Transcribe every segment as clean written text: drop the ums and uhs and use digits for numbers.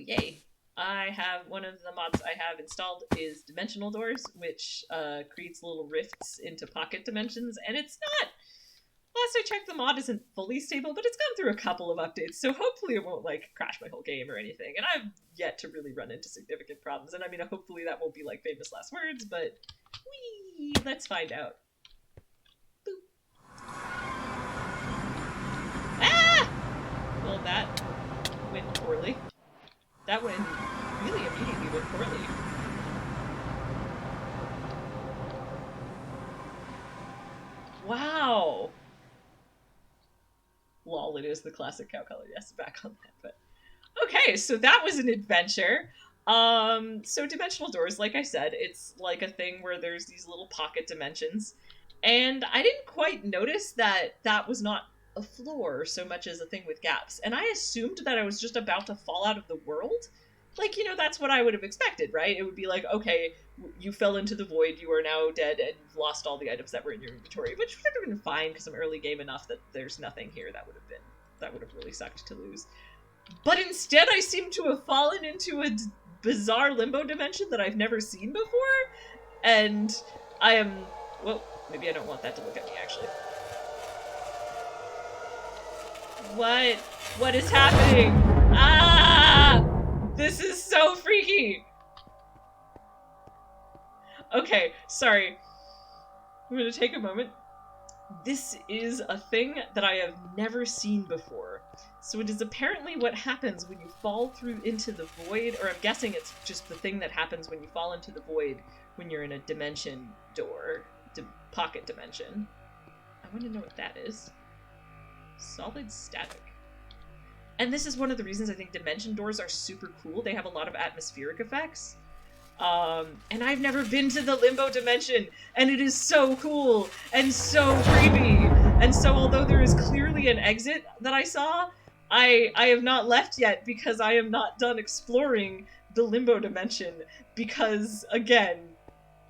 yay. I have one of the mods I have installed is dimensional doors, which creates little rifts into pocket dimensions, and it's not. Last I checked, the mod isn't fully stable, but it's gone through a couple of updates, so hopefully it won't like crash my whole game or anything. And I've yet to really run into significant problems, and I mean, hopefully that won't be like famous last words, but whee, let's find out. Boop. Ah! Well, that went poorly. That went really immediately went poorly. Wow. Lol, it is the classic cow color. Yes, back on that. But okay, so that was an adventure. So dimensional doors, like I said, it's like a thing where there's these little pocket dimensions, and I didn't quite notice that that was not a floor so much as a thing with gaps, and I assumed that I was just about to fall out of the world. Like, you know, that's what I would have expected, right? It would be like, okay, you fell into the void, you are now dead, and you've lost all the items that were in your inventory, which would have been fine because I'm early game enough that there's nothing here that would have really sucked to lose. But instead, I seem to have fallen into a bizarre limbo dimension that I've never seen before, and I am... Well, maybe I don't want that to look at me, actually. What is happening? Ah! This is so freaky! Okay, sorry. I'm gonna take a moment. This is a thing that I have never seen before. So it is apparently what happens when you fall through into the void, or I'm guessing it's just the thing that happens when you fall into the void when you're in a dimension door, pocket dimension. I want to know what that is. Solid static. And this is one of the reasons I think dimension doors are super cool. They have a lot of atmospheric effects. And I've never been to the limbo dimension, and it is so cool and so creepy. And so although there is clearly an exit that I saw, I have not left yet because I am not done exploring the limbo dimension because, again,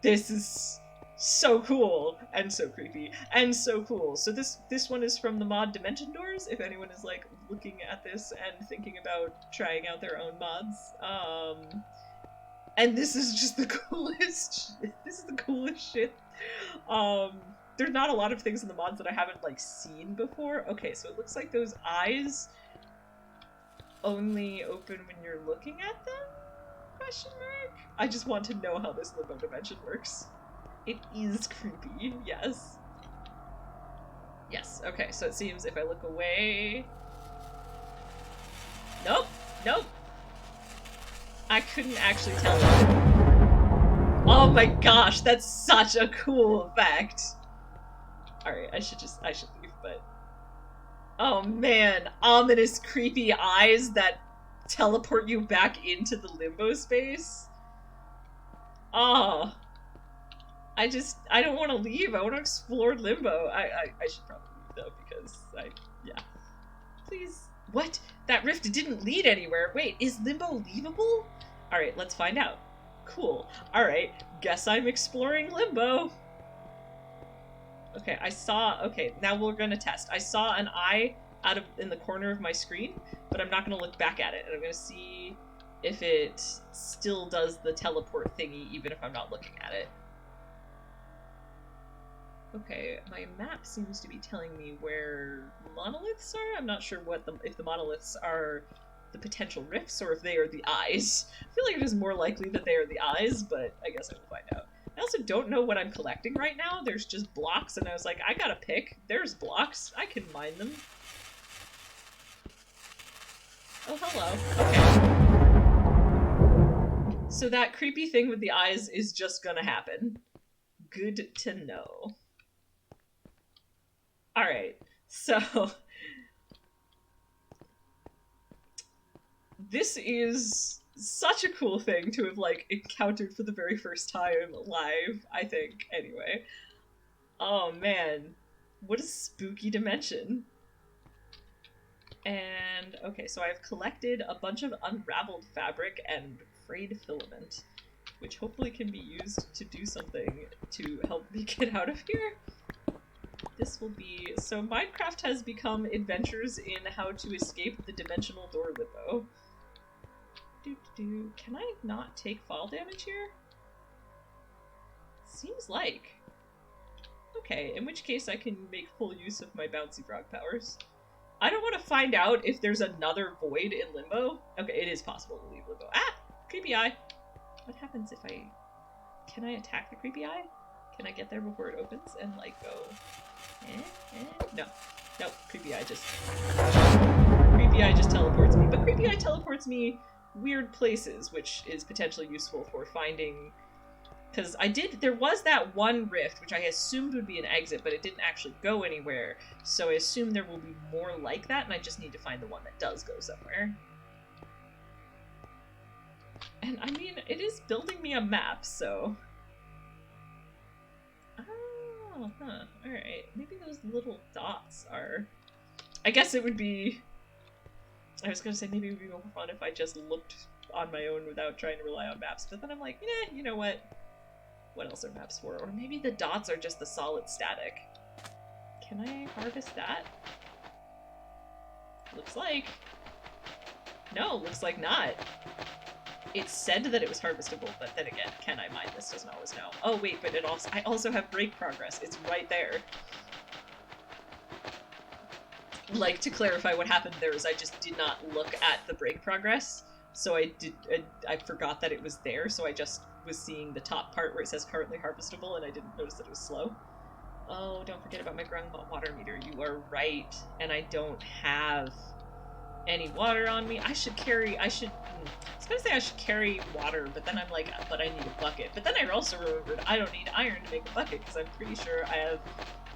this is so cool and so creepy and so cool. So this one is from the mod Dimension Doors, if anyone is like looking at this and thinking about trying out their own mods. And this is just the coolest shit. This is the coolest shit. There's not a lot of things in the mods that I haven't like seen before. Okay, so it looks like those eyes only open when you're looking at them? Question mark? I just want to know how this limbo dimension works. It is creepy, yes. Yes, okay, so it seems if I look away... Nope, nope. I couldn't actually tell it. Oh my gosh, that's such a cool effect. Alright, I should leave, but... Oh man, ominous creepy eyes that teleport you back into the limbo space. Oh. I don't want to leave. I want to explore limbo. I should probably leave though, because yeah. Please. What? That rift didn't lead anywhere. Wait, is limbo leavable? Alright, let's find out. Cool. Alright, guess I'm exploring limbo. Okay, okay, now we're gonna test. I saw an eye in the corner of my screen, but I'm not gonna look back at it, and I'm gonna see if it still does the teleport thingy, even if I'm not looking at it. Okay, my map seems to be telling me where monoliths are. I'm not sure if the monoliths are the potential rifts or if they are the eyes. I feel like it is more likely that they are the eyes, but I guess I will find out. I also don't know what I'm collecting right now. There's just blocks, and I was like, I gotta pick. There's blocks. I can mine them. Oh, hello. Okay. So that creepy thing with the eyes is just gonna happen. Good to know. Alright, so... This is such a cool thing to have, like, encountered for the very first time live, I think, anyway. Oh, man. What a spooky dimension. And, okay, so I've collected a bunch of unraveled fabric and frayed filament, which hopefully can be used to do something to help me get out of here. This will be... So Minecraft has become adventures in how to escape the dimensional door limbo. Can I not take fall damage here? Seems like. Okay, in which case I can make full use of my bouncy frog powers. I don't want to find out if there's another void in Limbo. Okay, it is possible to leave Limbo. Ah! Creepy eye! What happens if I... Can I attack the creepy eye? Can I get there before it opens and, like, go... No. Nope, creepy eye just... Creepy eye just teleports me. But creepy eye teleports me weird places, which is potentially useful for finding... Because there was that one rift, which I assumed would be an exit, but it didn't actually go anywhere, so I assume there will be more like that, and I just need to find the one that does go somewhere. And, I mean, it is building me a map, so... Oh, huh, alright. Maybe those little dots are... I guess it would be... I was gonna say maybe it would be more fun if I just looked on my own without trying to rely on maps, but then I'm like, eh, you know what? What else are maps for? Or maybe the dots are just the solid static. Can I harvest that? Looks like. No, looks like not. It said that it was harvestable, but then again, can I mine this? Doesn't always know. Oh wait, but I also have break progress. It's right there. Like, to clarify what happened there is I just did not look at the break progress. So I forgot that it was there, so I just was seeing the top part where it says currently harvestable, and I didn't notice that it was slow. Oh, don't forget about my grung water meter. You are right, and I don't have any water on me. I was gonna say I should carry water, but then I'm like, but I need a bucket. But then I also remembered I don't need iron to make a bucket, because I'm pretty sure I have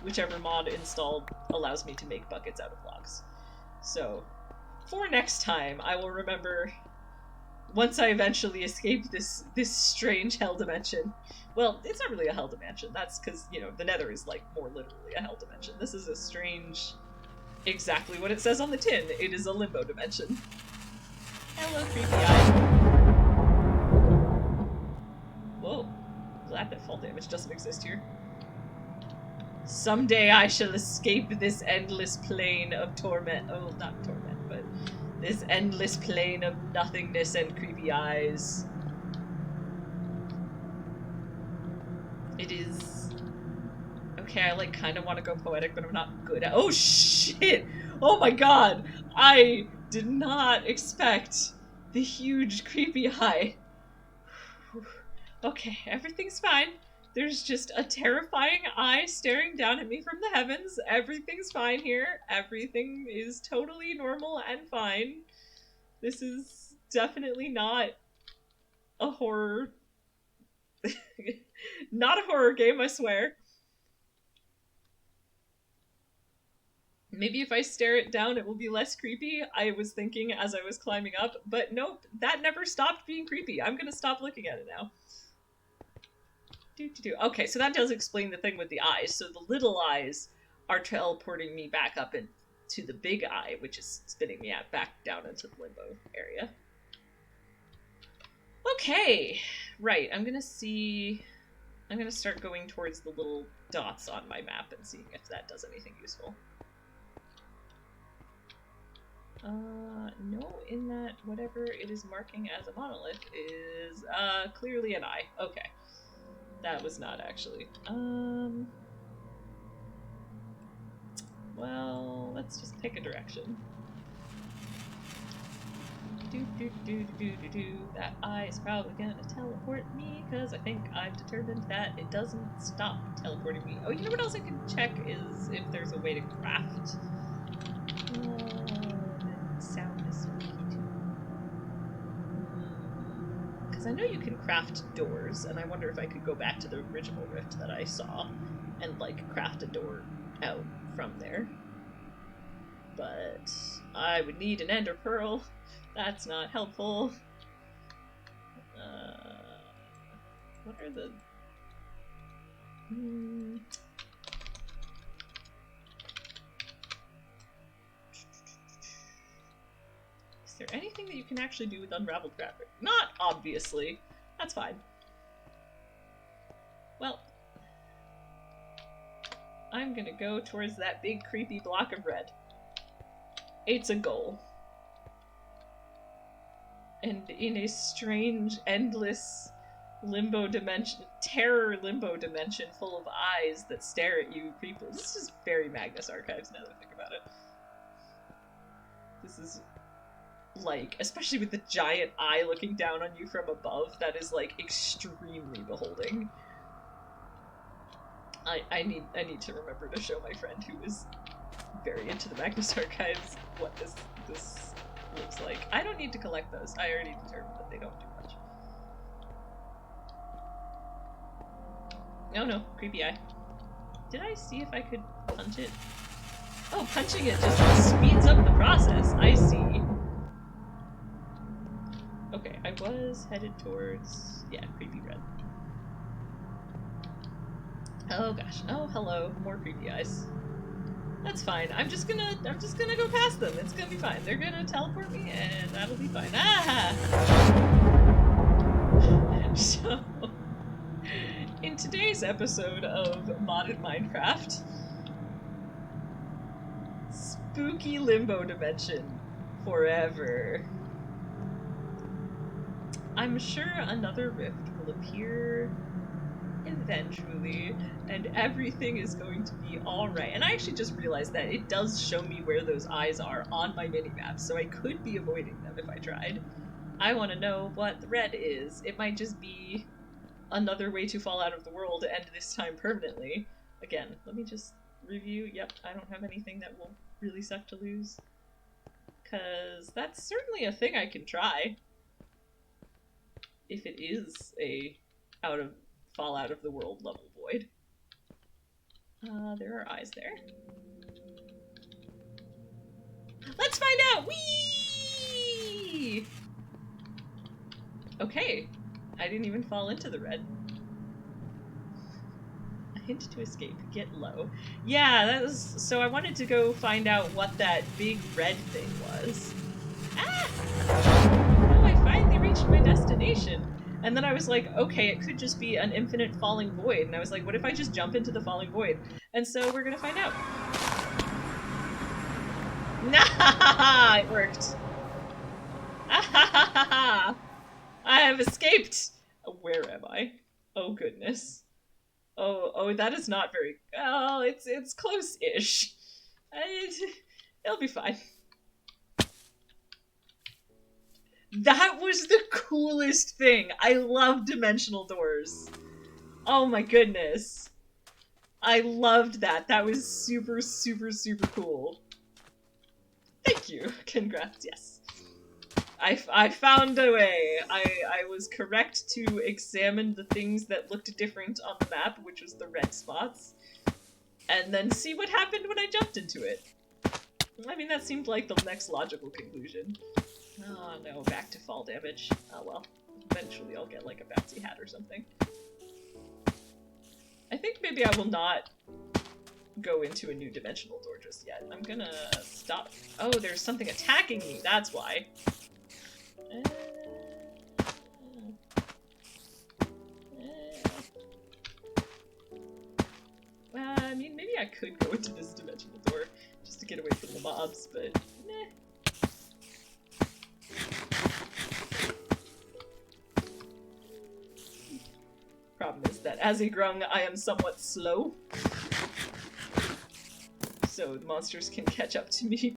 whichever mod installed allows me to make buckets out of logs. So, for next time, I will remember... Once I eventually escape this strange hell dimension. Well, it's not really a hell dimension. That's because, you know, the Nether is, like, more literally a hell dimension. This is a strange... Exactly what it says on the tin. It is a limbo dimension. Hello, creepy eye. Whoa. Glad that fall damage doesn't exist here. Someday I shall escape this endless plane of torment. Oh, not torment, but... this endless plane of nothingness and creepy eyes. It is... Okay, I, like, kind of want to go poetic, but I'm not good at... Oh, shit! Oh my god! I did not expect the huge creepy eye. Okay, everything's fine. There's just a terrifying eye staring down at me from the heavens. Everything's fine here. Everything is totally normal and fine. This is definitely not a horror... not a horror game, I swear. Maybe if I stare it down, it will be less creepy, I was thinking as I was climbing up. But nope, that never stopped being creepy. I'm gonna stop looking at it now. Okay, so that does explain the thing with the eyes. So the little eyes are teleporting me back up into the big eye, which is spinning me back down into the limbo area. Okay, right, I'm gonna start going towards the little dots on my map and seeing if that does anything useful. No, in that whatever it is marking as a monolith is, clearly an eye. Okay. That was not actually. Well, let's just pick a direction. That eye is probably gonna teleport me, because I think I've determined that it doesn't stop teleporting me. Oh, you know what else I can check is if there's a way to craft. The sound is spooky too. Because I know you can craft doors, and I wonder if I could go back to the original rift that I saw and, like, craft a door out from there. But I would need an ender pearl. That's not helpful. What are the... Is there anything that you can actually do with unraveled fabric? Not obviously. That's fine. Well, I'm gonna go towards that big creepy block of red. It's a goal. And in a strange, endless limbo dimension, terror limbo dimension full of eyes that stare at you creepily. This is very Magnus Archives now that I think about it. This is like, especially with the giant eye looking down on you from above, that is like extremely beholding. I need to remember to show my friend who is very into the Magnus Archives what this looks like. I don't need to collect those. I already determined that they don't do much. No, creepy eye. Did I see if I could punch it? Oh, punching it just speeds up the process. I see. Okay, I was headed towards, yeah, creepy red. Oh gosh. Oh, hello. More creepy eyes. That's fine. I'm just gonna go past them. It's gonna be fine. They're gonna teleport me and that'll be fine. Ah! So, in today's episode of Modded Minecraft, spooky limbo dimension forever. I'm sure another rift will appear eventually, and everything is going to be alright. And I actually just realized that it does show me where those eyes are on my minimap, so I could be avoiding them if I tried. I want to know what the red is. It might just be another way to fall out of the world, and this time permanently. Again, let me just review. Yep, I don't have anything that will really suck to lose. Because that's certainly a thing I can try. If it is a fall out of the world level void. There are eyes there. Let's find out! Whee! Okay. I didn't even fall into the red. A hint to escape. Get low. Yeah, that was... So I wanted to go find out what that big red thing was. Ah! Oh, I finally reached my destination. And then I was like, okay, it could just be an infinite falling void. And I was like, what if I just jump into the falling void? And so we're gonna find out. Nah, it worked. I have escaped. Where am I? Oh goodness. Oh, that is not very. Oh, it's close-ish. It'll be fine. That was the coolest thing. I love dimensional doors. Oh my goodness. I loved that. That was super, super, super cool. Thank you. Congrats, yes. I found a way. I was correct to examine the things that looked different on the map, which was the red spots, and then see what happened when I jumped into it. I mean, that seemed like the next logical conclusion. Oh no, back to fall damage. Oh well, eventually I'll get like a bouncy hat or something. I think maybe I will not go into a new dimensional door just yet. I'm gonna stop. Oh, there's something attacking me, that's why. I mean, maybe I could go into this dimensional door just to get away from the mobs, but meh. Problem is that as a grung, I am somewhat slow. So the monsters can catch up to me